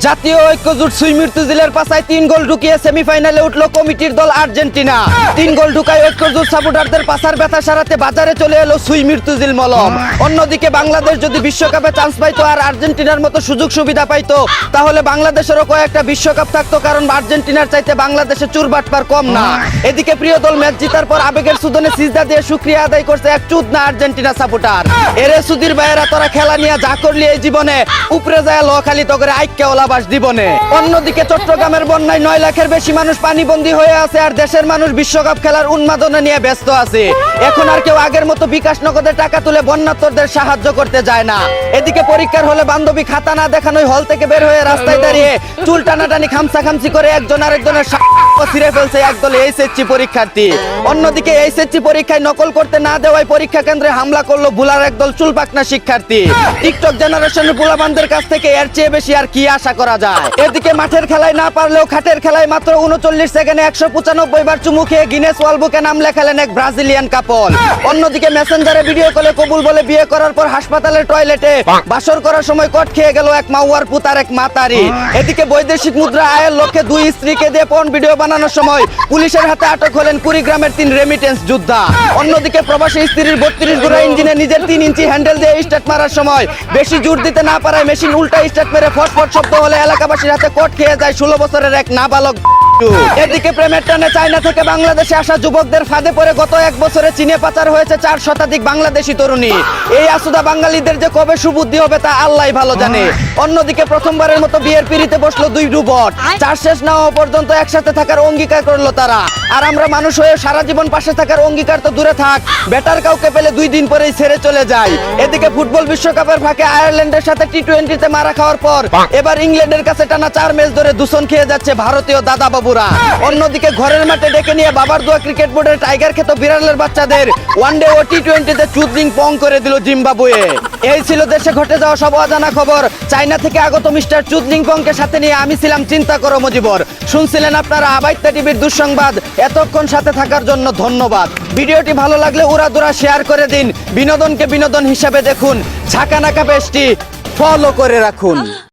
জাতীয় ঐক্যজোট সুইমির্তুজিলের পাশায় 3 গোল ঢুকিয়ে সেমিফাইনালে উঠলো কমিটির দল আর্জেন্টিনা। 3 গোল ঢুকায় ঐক্যজোট সাপোর্টারদের পাশার ব্যথা সারাতে বাজারে চলে এলো সুইমির্তুজিল মলম। অন্যদিকে বাংলাদেশ যদি বিশ্বকাপে চান্স পাইতো আর আর্জেন্টিনার মতো সুযোগ সুবিধা পাইতো, তাহলে বাংলাদেশেরও কয়েকটা বিশ্বকাপ থাকতো, কারণ আর্জেন্টিনার চাইতে বাংলাদেশে চুরবাটপার কম না। এদিকে প্রিয় দল ম্যাচ জিতার পর আবেগের সুদনে সিজদা দিয়ে শুকরিয়া আদায় করছে এক চুদনা আর্জেন্টিনা সাপোর্টার। এরে সুধীর ভাইয়েরা, তোরা খেলা নিয়ে যা করলি এই জীবনে, উপরে যায় লখালি তো করে আইক্যা ওলাবাস জীবনে। অন্যদিকে চট্টগ্রামের বন্যায় 9 লাখের বেশি মানুষ পানিবন্দী হয়ে আছে, আর দেশের মানুষ বিশ্বকাপ খেলার উন্মাদনা নিয়ে ব্যস্ত আছে। এখন আর কেউ আগের মতো বিকাশ নগদে টাকা তুলে বন্যার্তদের সাহায্য করতে যায় না। এদিকে পরীক্ষার হলে বান্ধবী খাতা না দেখানোই হল থেকে বের হয়ে রাস্তায় দাঁড়িয়ে চুল টানাটানি খামসাখামসি করে একজন আরেকজনের ছিঁড়ে ফেলছে একদল এইচএসসি পরীক্ষার্থী। অন্যদিকে এইচএসসি পরীক্ষায় নকল করতে না দেওয়ায় পরীক্ষা কেন্দ্রে হামলা করলো ভুলার একদল চুলপাকনা শিক্ষার্থী। টিকটক জেনারেশনের পোলাপানদের কাছ থেকে এর চেয়ে বেশি আর কি আশা করা যায়। এদিকে মাঠের খেলায় না পারলেও খাটের খেলায় মাত্র 39 সেকেন্ডে 195 বার চুমু খেয়ে গিনেস ওয়ার্ল্ড বুকে নাম লেখালেন এক ব্রাজিলিয়ান কাপল। অন্যদিকে মেসেঞ্জারে ভিডিও কলে কবুল বলে বিয়ে করার পর হাসপাতালের টয়লেটে বাসর করার সময় কট খেয়ে গেল এক মাওয়ার পুতার এক মাতারি। এদিকে বৈদেশিক মুদ্রা আয়ের লক্ষ্যে 2 স্ত্রীকে দিয়ে পর্ন ভিডিও বানানোর সময় পুলিশের হাতে আটক হলেন কুড়িগ্রামের 3 রেমিটেন্স যোদ্ধা। অন্যদিকে প্রবাসী স্ত্রীর 32 গোড়া ইঞ্জিনে নিজের 3 ইঞ্চি হ্যান্ডেল দিয়ে স্টার্ট মারার সময় বেশি জোর দিতে না পারায় মেশিন উল্টা স্টার্ট মেরে ফটফট শব্দ হলে এলাকাবাসীর হাতে কট খেয়ে যায় 16 বছরের এক নাবালক। এদিকে প্রেমের টানে চায়না থেকে বাংলাদেশে আসা যুবকদের ফাঁদে পড়ে গত 1 বছরে চীনে পাচার হয়েছে 4 শতাধিক বাংলাদেশি তরুণী। এই আসুদা বাঙালিদের যে কবে সুবুদ্ধি হবে তা আল্লাহই ভালো জানে। অন্যদিকে প্রথমবারের মতো বিয়ের পিড়িতে বসলো 2 রোবট। 4 শেষ না হওয়া পর্যন্ত একসাথে থাকার অঙ্গীকার করলো তারা। আর আমরা মানুষ হয়ে সারা জীবন পাশে থাকার অঙ্গীকার তো দূরে থাক, বেটার কাউকে পেলে 2 দিন পরেই ছেড়ে চলে যায়। এদিকে ফুটবল বিশ্বকাপের ফাঁকে আয়ারল্যান্ডের সাথে টি20তে মারা খাওয়ার পর এবার ইংল্যান্ডের কাছে টানা 4 ম্যাচ ধরে দূষণ খেয়ে যাচ্ছে ভারতীয় দাদা বাবুরা। অন্যদিকে ঘরের মাঠে ডেকে নিয়ে বাবার দোয়া ক্রিকেট বোর্ডের টাইগার খেত বিড়ালের বাচ্চাদের ওয়ানডে ও টি20তে চুদলিং পং করে দিল জিম্বাবুয়ে। এই ছিল দেশে ঘটে যাওয়া সব অজানা খবর। চায়না থেকে আগত মিস্টার চুদলিং পংকে সাথে নিয়ে আমি ছিলাম চিন্তা করো মুজিবর। শুনছিলেন আপনারা আবাইত্যা টিভির দুঃসংবাদ। এতক্ষণ সাথে থাকার জন্য ধন্যবাদ। ভিডিওটি ভালো লাগলে উড়াদুরা শেয়ার করে দিন। বিনোদনকে বিনোদন হিসাবে দেখুন। ঝাঁকানাকা পেজটি ফলো করে রাখুন।